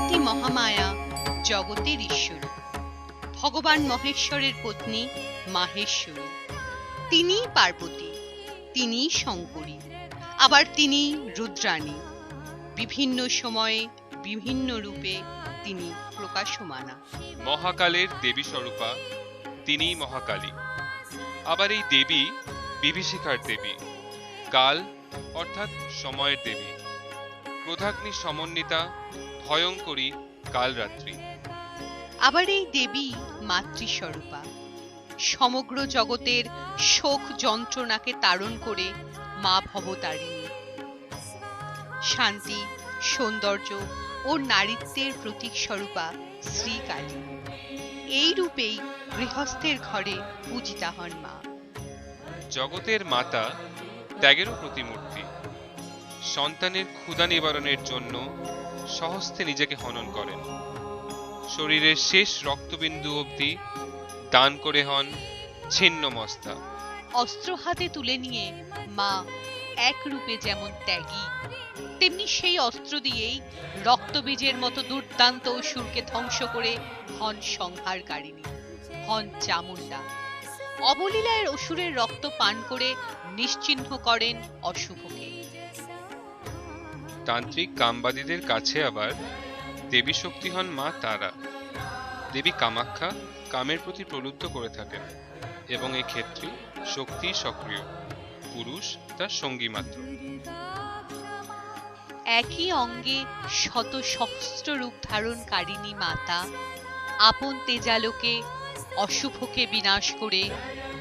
শান্তি মহামায়া জগতের ঈশ্বরী, ভগবান মহেশ্বরের পত্নী মাহেশ্বরী। তিনিই পার্বতী, তিনিই শঙ্করী, আবার তিনি রুদ্রাণী। বিভিন্ন সময়ে বিভিন্ন রূপে তিনি প্রকাশমানা। মহাকালের দেবী স্বরূপা তিনিই মহাকালী। আবার এই দেবী বিভীষিকার দেবী, কাল অর্থাৎ সময়ের দেবী, ক্রোধাগ্নি সমন্বিতা ভয়ঙ্করী কালরাত্রি। আবার এই দেবী মাতৃস্বরূপা, সমগ্র জগতের শোক যন্ত্রণাকে তাড়ন করে মা ভবতারিণী। শান্তি, সৌন্দর্য ও নারীত্বের প্রতীক স্বরূপা শ্রীকালী। এই রূপেই গৃহস্থের ঘরে পূজিতা হন মা। জগতের মাতা ত্যাগেরও প্রতিমূর্তি। সন্তানের ক্ষুধা নিবারণের জন্য স্বহস্তে নিজেকে হনন করেন। শরীরের শেষ রক্তবিন্দু অবধি দান করে হন ছিন্ন মস্তা। অস্ত্র হাতে তুলে নিয়ে মা এক রূপে যেমন ত্যাগী, তেমনি সেই অস্ত্র দিয়েই রক্তবীজের মতো দুর্দান্ত অসুরকে ধ্বংস করে হন সংহারকারিণী, হন চামুণ্ডা। অবলীলায় অসুরের রক্ত পান করে নিশ্চিহ্ন করেন অশুভকে। তান্ত্রিক কামবাদীদের কাছে আবার দেবী শক্তি হন মা তারা। দেবী কামাখ্যা কামের প্রতি প্রলুব্ধ করে থাকেন এবং এক্ষেত্রে শক্তি সক্রিয়, পুরুষ তার সঙ্গী মাত্র। একই অঙ্গে শত সহস্র রূপ ধারণকারিণী মাতা আপন তেজালোকে অশুভকে বিনাশ করে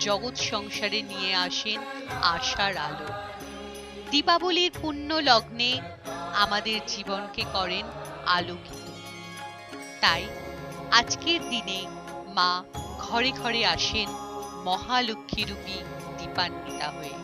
জগৎ সংসারে নিয়ে আসেন আশার আলো। দীপাবলির পুণ্য লগ্নে আমাদের জীবনকে করেন আলোকিত। তাই আজকের দিনে মা ঘরে ঘরে আসেন মহালক্ষ্মীরূপী দীপান্বিতা হয়ে।